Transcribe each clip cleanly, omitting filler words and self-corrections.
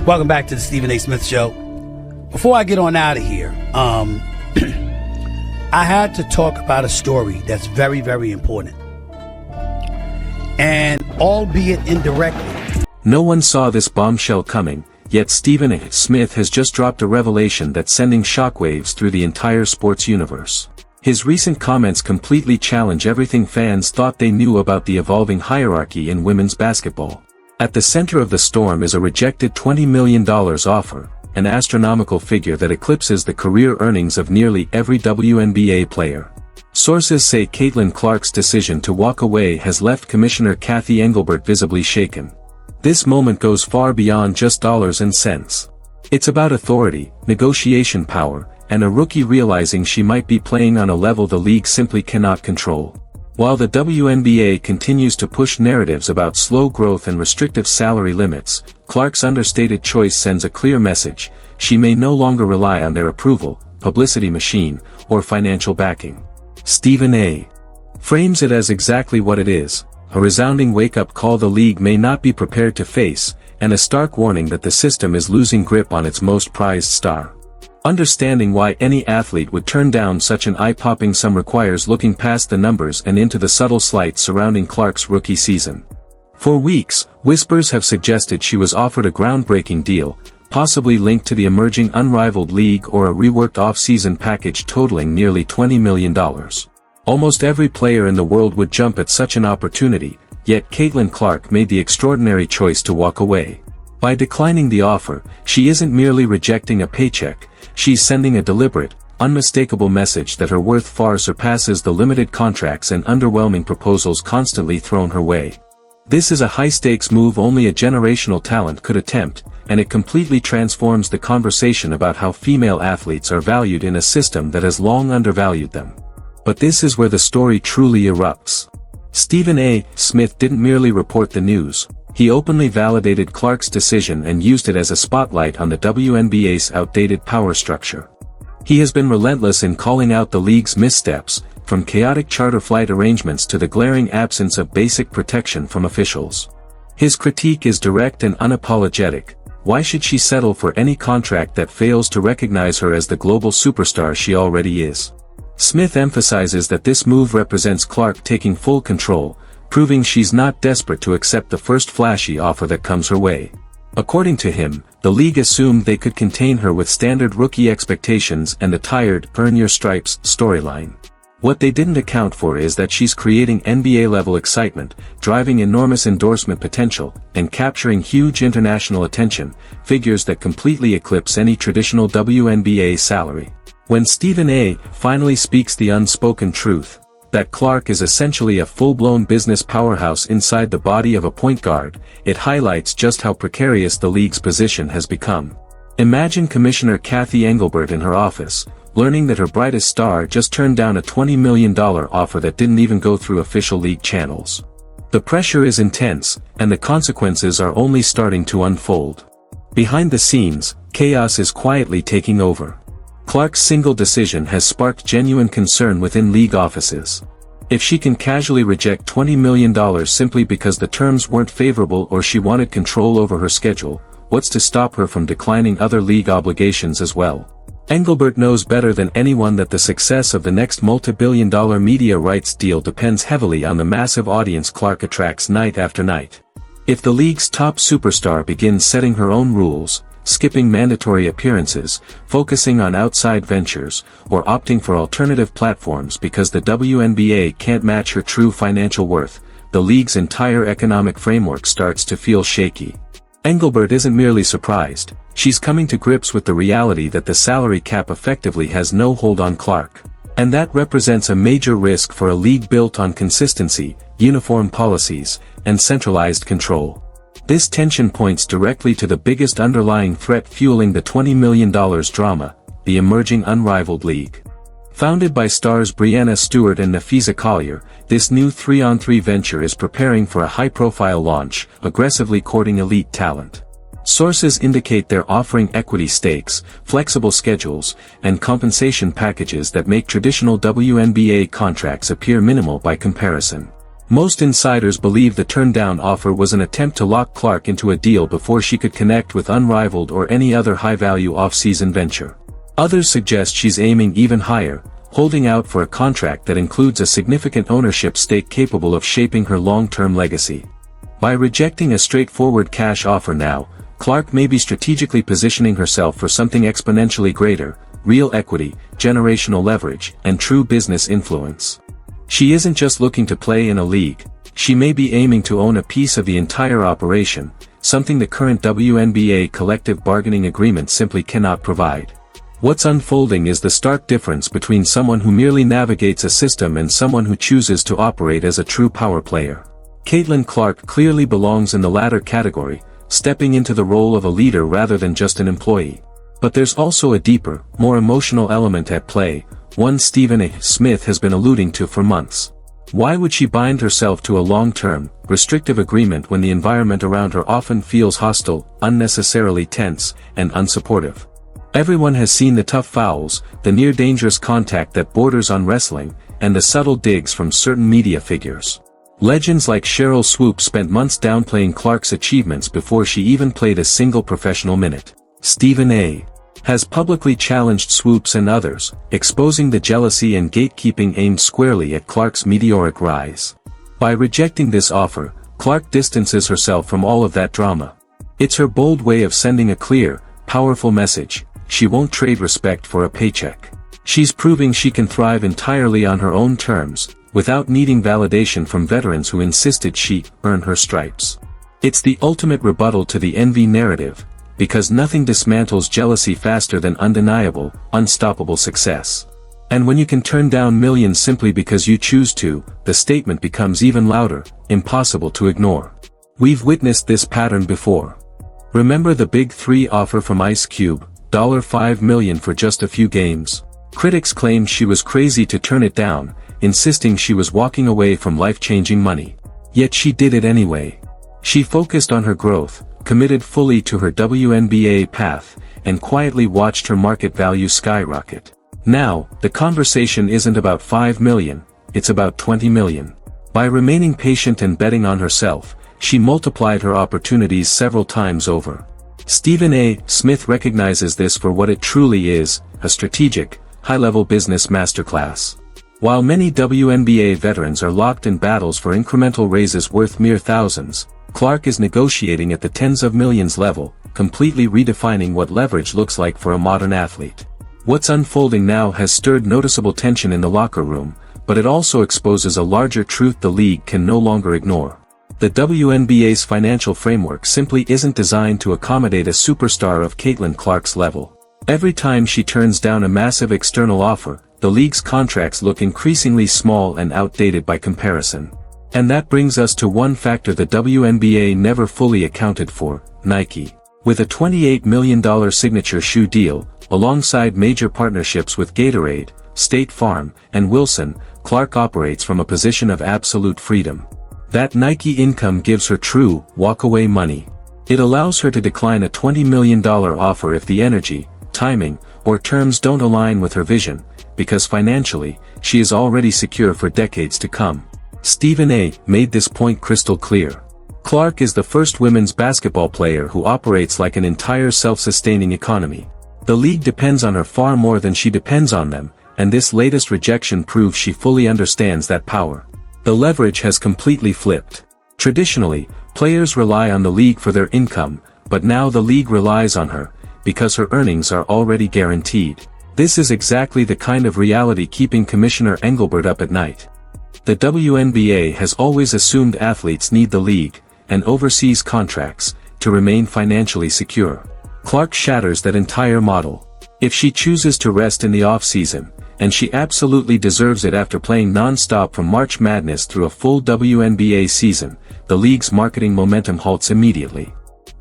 Welcome back to the Stephen A. Smith Show. Before I get on out of here, I had to talk about a story that's very, very important. And albeit indirectly. No one saw this bombshell coming, yet Stephen A. Smith has just dropped a revelation that's sending shockwaves through the entire sports universe. His recent comments completely challenge everything fans thought they knew about the evolving hierarchy in women's basketball. At the center of the storm is a rejected $20 million offer, an astronomical figure that eclipses the career earnings of nearly every WNBA player. Sources say Caitlin Clark's decision to walk away has left Commissioner Cathy Engelbert visibly shaken. This moment goes far beyond just dollars and cents. It's about authority, negotiation power, and a rookie realizing she might be playing on a level the league simply cannot control. While the WNBA continues to push narratives about slow growth and restrictive salary limits, Clark's understated choice sends a clear message: she may no longer rely on their approval, publicity machine, or financial backing. Stephen A. frames it as exactly what it is, a resounding wake-up call the league may not be prepared to face, and a stark warning that the system is losing grip on its most prized star. Understanding why any athlete would turn down such an eye-popping sum requires looking past the numbers and into the subtle slight surrounding Clark's rookie season. For weeks, whispers have suggested she was offered a groundbreaking deal, possibly linked to the emerging unrivaled league or a reworked off-season package totaling nearly $20 million. Almost every player in the world would jump at such an opportunity, yet Caitlin Clark made the extraordinary choice to walk away. By declining the offer, she isn't merely rejecting a paycheck, she's sending a deliberate, unmistakable message that her worth far surpasses the limited contracts and underwhelming proposals constantly thrown her way. This is a high-stakes move only a generational talent could attempt, and it completely transforms the conversation about how female athletes are valued in a system that has long undervalued them. But this is where the story truly erupts. Stephen A. Smith didn't merely report the news. He openly validated Clark's decision and used it as a spotlight on the WNBA's outdated power structure. He has been relentless in calling out the league's missteps, from chaotic charter flight arrangements to the glaring absence of basic protection from officials. His critique is direct and unapologetic. Why should she settle for any contract that fails to recognize her as the global superstar she already is? Smith emphasizes that this move represents Clark taking full control, proving she's not desperate to accept the first flashy offer that comes her way. According to him, the league assumed they could contain her with standard rookie expectations and the tired, earn your stripes storyline. What they didn't account for is that she's creating NBA-level excitement, driving enormous endorsement potential, and capturing huge international attention, figures that completely eclipse any traditional WNBA salary. When Stephen A. finally speaks the unspoken truth, that Clark is essentially a full-blown business powerhouse inside the body of a point guard, it highlights just how precarious the league's position has become. Imagine Commissioner Cathy Engelbert in her office, learning that her brightest star just turned down a $20 million offer that didn't even go through official league channels. The pressure is intense, and the consequences are only starting to unfold. Behind the scenes, chaos is quietly taking over. Clark's single decision has sparked genuine concern within league offices. If she can casually reject $20 million simply because the terms weren't favorable or she wanted control over her schedule, what's to stop her from declining other league obligations as well? Engelbert knows better than anyone that the success of the next multi-billion-dollar media rights deal depends heavily on the massive audience Clark attracts night after night. If the league's top superstar begins setting her own rules, skipping mandatory appearances, focusing on outside ventures, or opting for alternative platforms because the WNBA can't match her true financial worth, the league's entire economic framework starts to feel shaky. Engelbert isn't merely surprised, she's coming to grips with the reality that the salary cap effectively has no hold on Clark. And that represents a major risk for a league built on consistency, uniform policies, and centralized control. This tension points directly to the biggest underlying threat fueling the $20 million drama, the emerging unrivaled league. Founded by stars Breanna Stewart and Nafisa Collier, this new 3-on-3 venture is preparing for a high-profile launch, aggressively courting elite talent. Sources indicate they're offering equity stakes, flexible schedules, and compensation packages that make traditional WNBA contracts appear minimal by comparison. Most insiders believe the turned-down offer was an attempt to lock Clark into a deal before she could connect with Unrivaled or any other high-value off-season venture. Others suggest she's aiming even higher, holding out for a contract that includes a significant ownership stake capable of shaping her long-term legacy. By rejecting a straightforward cash offer now, Clark may be strategically positioning herself for something exponentially greater: real equity, generational leverage, and true business influence. She isn't just looking to play in a league, she may be aiming to own a piece of the entire operation, something the current WNBA collective bargaining agreement simply cannot provide. What's unfolding is the stark difference between someone who merely navigates a system and someone who chooses to operate as a true power player. Caitlin Clark clearly belongs in the latter category, stepping into the role of a leader rather than just an employee. But there's also a deeper, more emotional element at play, one Stephen A. Smith has been alluding to for months. Why would she bind herself to a long-term, restrictive agreement when the environment around her often feels hostile, unnecessarily tense, and unsupportive? Everyone has seen the tough fouls, the near-dangerous contact that borders on wrestling, and the subtle digs from certain media figures. Legends like Cheryl Swoop spent months downplaying Clark's achievements before she even played a single professional minute. Stephen A. has publicly challenged Swoops and others, exposing the jealousy and gatekeeping aimed squarely at Clark's meteoric rise. By rejecting this offer, Clark distances herself from all of that drama. It's her bold way of sending a clear, powerful message: she won't trade respect for a paycheck. She's proving she can thrive entirely on her own terms, without needing validation from veterans who insisted she earn her stripes. It's the ultimate rebuttal to the envy narrative, because nothing dismantles jealousy faster than undeniable, unstoppable success. And when you can turn down millions simply because you choose to, the statement becomes even louder, impossible to ignore. We've witnessed this pattern before. Remember the Big Three offer from Ice Cube, $5 million for just a few games? Critics claimed she was crazy to turn it down, insisting she was walking away from life-changing money. Yet she did it anyway. She focused on her growth, committed fully to her WNBA path, and quietly watched her market value skyrocket. Now, the conversation isn't about $5 million, it's about $20 million. By remaining patient and betting on herself, she multiplied her opportunities several times over. Stephen A. Smith recognizes this for what it truly is, a strategic, high-level business masterclass. While many WNBA veterans are locked in battles for incremental raises worth mere thousands, Clark is negotiating at the tens of millions level, completely redefining what leverage looks like for a modern athlete. What's unfolding now has stirred noticeable tension in the locker room, but it also exposes a larger truth the league can no longer ignore. The WNBA's financial framework simply isn't designed to accommodate a superstar of Caitlin Clark's level. Every time she turns down a massive external offer, the league's contracts look increasingly small and outdated by comparison. And that brings us to one factor the WNBA never fully accounted for: Nike. With a $28 million signature shoe deal, alongside major partnerships with Gatorade, State Farm, and Wilson, Clark operates from a position of absolute freedom. That Nike income gives her true, walk-away money. It allows her to decline a $20 million offer if the energy, timing, or terms don't align with her vision, because financially, she is already secure for decades to come. Stephen A. made this point crystal clear. Clark is the first women's basketball player who operates like an entire self-sustaining economy. The league depends on her far more than she depends on them, and this latest rejection proves she fully understands that power. The leverage has completely flipped. Traditionally, players rely on the league for their income, but now the league relies on her, because her earnings are already guaranteed. This is exactly the kind of reality keeping Commissioner Engelbert up at night. The WNBA has always assumed athletes need the league, and overseas contracts, to remain financially secure. Clark shatters that entire model. If she chooses to rest in the off-season, and she absolutely deserves it after playing non-stop from March Madness through a full WNBA season, the league's marketing momentum halts immediately.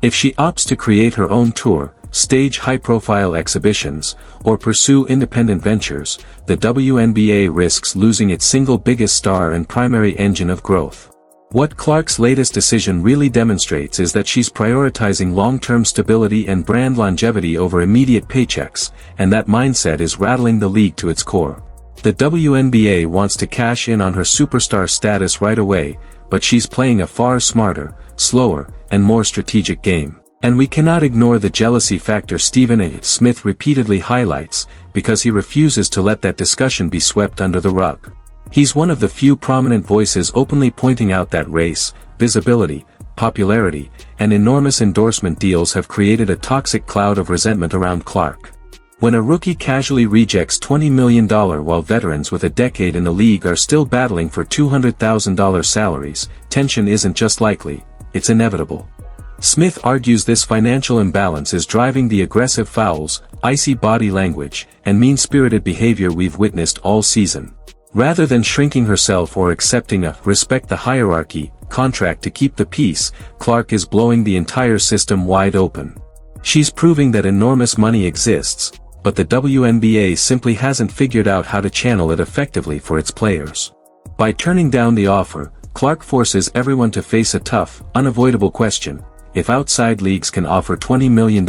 If she opts to create her own tour, stage high-profile exhibitions, or pursue independent ventures, the WNBA risks losing its single biggest star and primary engine of growth. What Clark's latest decision really demonstrates is that she's prioritizing long-term stability and brand longevity over immediate paychecks, and that mindset is rattling the league to its core. The WNBA wants to cash in on her superstar status right away, but she's playing a far smarter, slower, and more strategic game. And we cannot ignore the jealousy factor Stephen A. Smith repeatedly highlights, because he refuses to let that discussion be swept under the rug. He's one of the few prominent voices openly pointing out that race, visibility, popularity, and enormous endorsement deals have created a toxic cloud of resentment around Clark. When a rookie casually rejects $20 million while veterans with a decade in the league are still battling for $200,000 salaries, tension isn't just likely, it's inevitable. Smith argues this financial imbalance is driving the aggressive fouls, icy body language, and mean-spirited behavior we've witnessed all season. Rather than shrinking herself or accepting a respect the hierarchy contract to keep the peace, Clark is blowing the entire system wide open. She's proving that enormous money exists, but the WNBA simply hasn't figured out how to channel it effectively for its players. By turning down the offer, Clark forces everyone to face a tough, unavoidable question: if outside leagues can offer $20 million,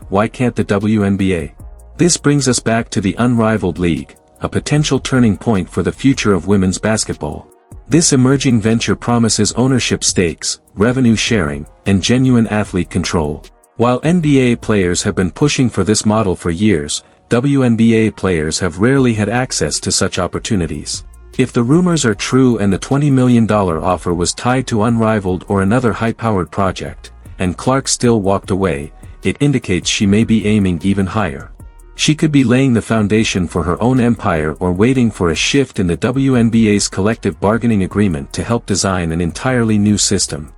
why can't the WNBA? This brings us back to the unrivaled league, a potential turning point for the future of women's basketball. This emerging venture promises ownership stakes, revenue sharing, and genuine athlete control. While NBA players have been pushing for this model for years, WNBA players have rarely had access to such opportunities. If the rumors are true and the $20 million offer was tied to Unrivaled or another high-powered project, and Clark still walked away, it indicates she may be aiming even higher. She could be laying the foundation for her own empire or waiting for a shift in the WNBA's collective bargaining agreement to help design an entirely new system.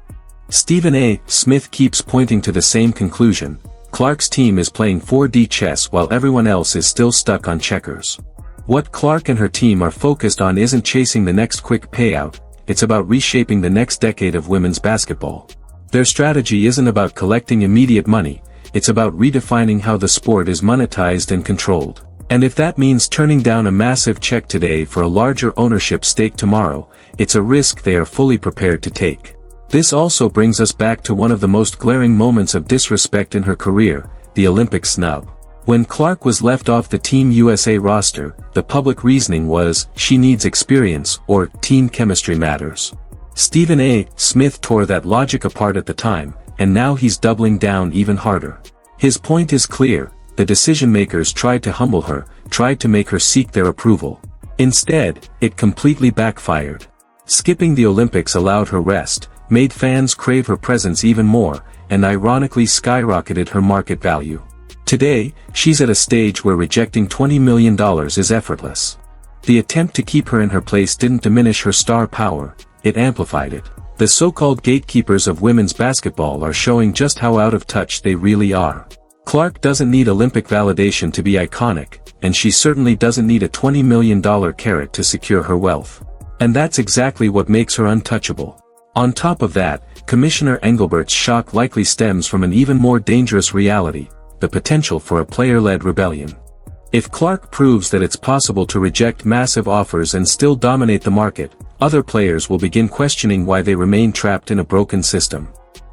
Stephen A. Smith keeps pointing to the same conclusion: Clark's team is playing 4D chess while everyone else is still stuck on checkers. What Clark and her team are focused on isn't chasing the next quick payout, it's about reshaping the next decade of women's basketball. Their strategy isn't about collecting immediate money, it's about redefining how the sport is monetized and controlled. And if that means turning down a massive check today for a larger ownership stake tomorrow, it's a risk they are fully prepared to take. This also brings us back to one of the most glaring moments of disrespect in her career, the Olympic snub. When Clark was left off the Team USA roster, the public reasoning was, she needs experience, or team chemistry matters. Stephen A. Smith tore that logic apart at the time, and now he's doubling down even harder. His point is clear: the decision-makers tried to humble her, tried to make her seek their approval. Instead, it completely backfired. Skipping the Olympics allowed her rest, made fans crave her presence even more, and ironically skyrocketed her market value. Today, she's at a stage where rejecting $20 million is effortless. The attempt to keep her in her place didn't diminish her star power, it amplified it. The so-called gatekeepers of women's basketball are showing just how out of touch they really are. Clark doesn't need Olympic validation to be iconic, and she certainly doesn't need a $20 million carrot to secure her wealth. And that's exactly what makes her untouchable. On top of that, Commissioner Engelbert's shock likely stems from an even more dangerous reality: the potential for a player-led rebellion. If Clark proves that it's possible to reject massive offers and still dominate the market, other players will begin questioning why they remain trapped in a broken system.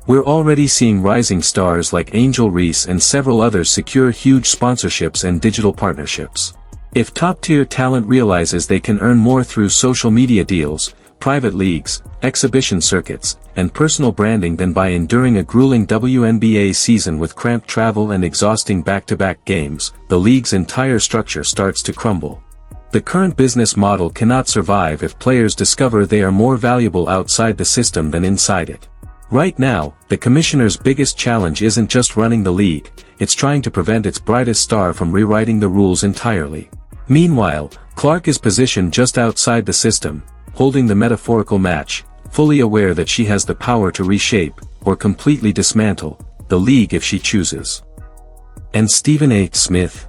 We're already seeing rising stars like Angel Reese and several others secure huge sponsorships and digital partnerships. If top-tier talent realizes they can earn more through social media deals, private leagues, exhibition circuits, and personal branding than by enduring a grueling WNBA season with cramped travel and exhausting back-to-back games, the league's entire structure starts to crumble. The current business model cannot survive if players discover they are more valuable outside the system than inside it. Right now, the commissioner's biggest challenge isn't just running the league, it's trying to prevent its brightest star from rewriting the rules entirely. Meanwhile, Clark is positioned just outside the system, holding the metaphorical match, fully aware that she has the power to reshape, or completely dismantle, the league if she chooses. And Stephen A. Smith?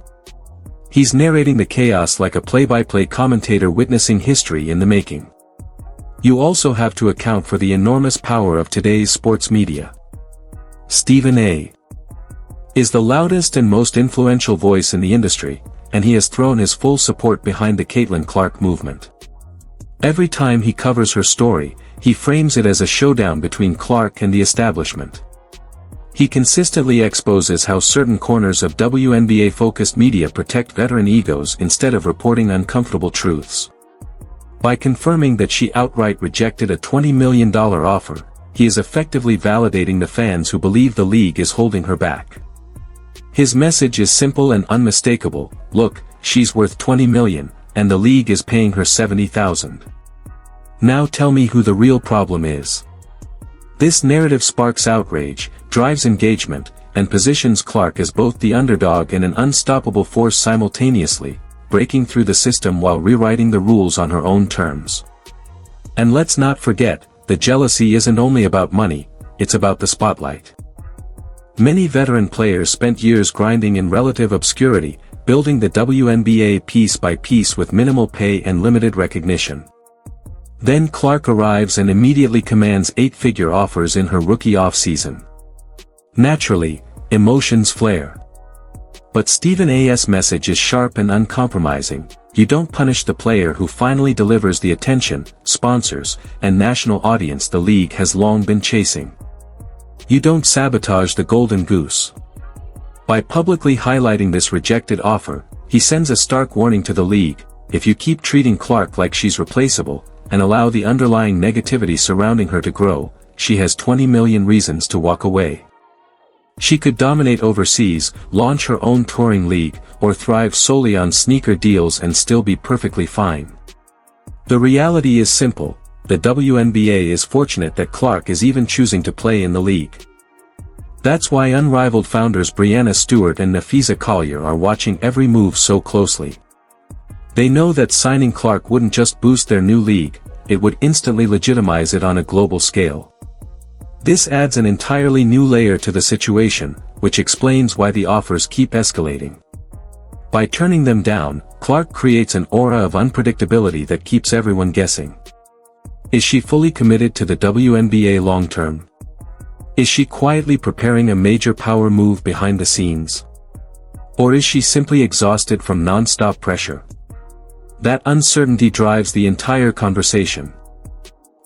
He's narrating the chaos like a play-by-play commentator witnessing history in the making. You also have to account for the enormous power of today's sports media. Stephen A. is the loudest and most influential voice in the industry, and he has thrown his full support behind the Caitlin Clark movement. Every time he covers her story, he frames it as a showdown between Clark and the establishment. He consistently exposes how certain corners of WNBA-focused media protect veteran egos instead of reporting uncomfortable truths. By confirming that she outright rejected a $20 million offer, he is effectively validating the fans who believe the league is holding her back. His message is simple and unmistakable: look, she's worth $20 million, and the league is paying her $70,000. Now tell me who the real problem is. This narrative sparks outrage, drives engagement, and positions Clark as both the underdog and an unstoppable force simultaneously, breaking through the system while rewriting the rules on her own terms. And let's not forget, the jealousy isn't only about money, it's about the spotlight. Many veteran players spent years grinding in relative obscurity, building the WNBA piece by piece with minimal pay and limited recognition. Then Clark arrives and immediately commands 8-figure offers in her rookie offseason. Naturally, emotions flare. But Stephen A.'s message is sharp and uncompromising: you don't punish the player who finally delivers the attention, sponsors, and national audience the league has long been chasing. You don't sabotage the golden goose. By publicly highlighting this rejected offer, he sends a stark warning to the league: if you keep treating Clark like she's replaceable, and allow the underlying negativity surrounding her to grow, she has 20 million reasons to walk away. She could dominate overseas, launch her own touring league, or thrive solely on sneaker deals and still be perfectly fine. The reality is simple: the WNBA is fortunate that Clark is even choosing to play in the league. That's why unrivaled founders Breanna Stewart and Nafisa Collier are watching every move so closely. They know that signing Clark wouldn't just boost their new league, it would instantly legitimize it on a global scale. This adds an entirely new layer to the situation, which explains why the offers keep escalating. By turning them down, Clark creates an aura of unpredictability that keeps everyone guessing. Is she fully committed to the WNBA long-term? Is she quietly preparing a major power move behind the scenes? Or is she simply exhausted from non-stop pressure? That uncertainty drives the entire conversation.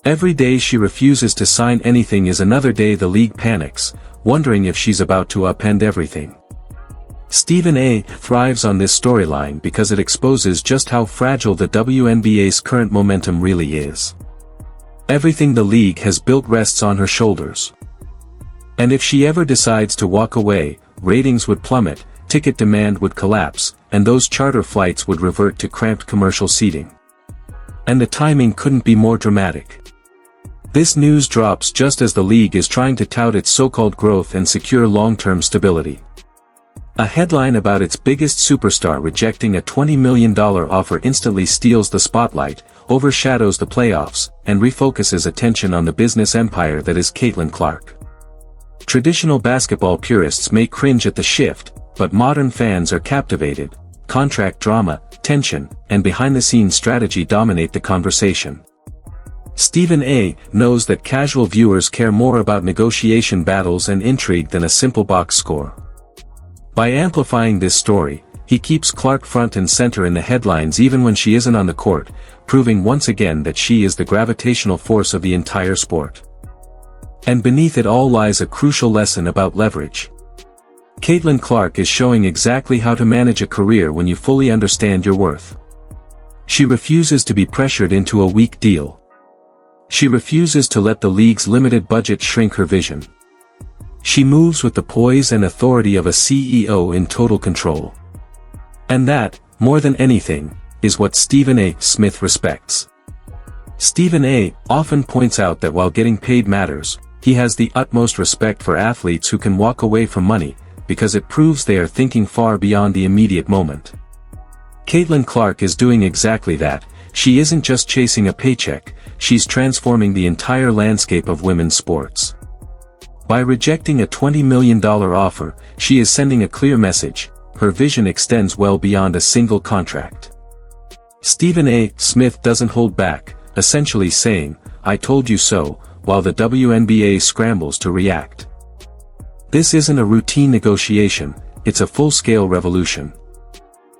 Every day she refuses to sign anything is another day the league panics, wondering if she's about to upend everything. Stephen A. thrives on this storyline because it exposes just how fragile the WNBA's current momentum really is. Everything the league has built rests on her shoulders. And if she ever decides to walk away, ratings would plummet, ticket demand would collapse, and those charter flights would revert to cramped commercial seating. And the timing couldn't be more dramatic. This news drops just as the league is trying to tout its so-called growth and secure long-term stability. A headline about its biggest superstar rejecting a $20 million offer instantly steals the spotlight, overshadows the playoffs, and refocuses attention on the business empire that is Caitlin Clark. Traditional basketball purists may cringe at the shift, but modern fans are captivated. Contract drama, tension, and behind-the-scenes strategy dominate the conversation. Stephen A. knows that casual viewers care more about negotiation battles and intrigue than a simple box score. By amplifying this story, he keeps Clark front and center in the headlines even when she isn't on the court, proving once again that she is the gravitational force of the entire sport. And beneath it all lies a crucial lesson about leverage. Caitlin Clark is showing exactly how to manage a career when you fully understand your worth. She refuses to be pressured into a weak deal. She refuses to let the league's limited budget shrink her vision. She moves with the poise and authority of a CEO in total control. And that, more than anything, is what Stephen A. Smith respects. Stephen A. often points out that while getting paid matters, he has the utmost respect for athletes who can walk away from money, because it proves they are thinking far beyond the immediate moment. Caitlin Clark is doing exactly that. She isn't just chasing a paycheck, she's transforming the entire landscape of women's sports. By rejecting a $20 million offer, she is sending a clear message: her vision extends well beyond a single contract. Stephen A. Smith doesn't hold back, essentially saying, "I told you so," while the WNBA scrambles to react. This isn't a routine negotiation, it's a full-scale revolution.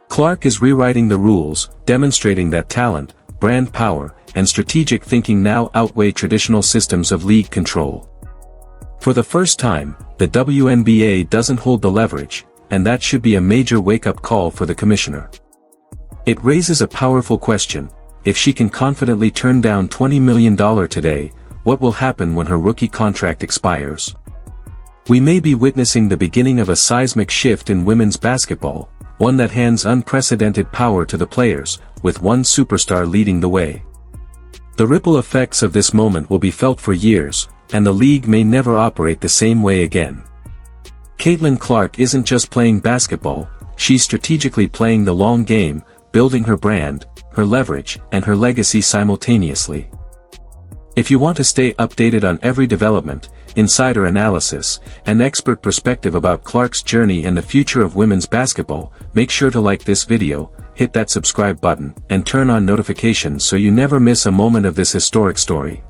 Clark is rewriting the rules, demonstrating that talent, brand power, and strategic thinking now outweigh traditional systems of league control. For the first time, the WNBA doesn't hold the leverage, and that should be a major wake-up call for the commissioner. It raises a powerful question: if she can confidently turn down $20 million today, what will happen when her rookie contract expires? We may be witnessing the beginning of a seismic shift in women's basketball, one that hands unprecedented power to the players, with one superstar leading the way. The ripple effects of this moment will be felt for years, and the league may never operate the same way again. Caitlin Clark isn't just playing basketball, she's strategically playing the long game, building her brand, her leverage, and her legacy simultaneously. If you want to stay updated on every development, insider analysis, and expert perspective about Clark's journey and the future of women's basketball, make sure to like this video, hit that subscribe button, and turn on notifications so you never miss a moment of this historic story.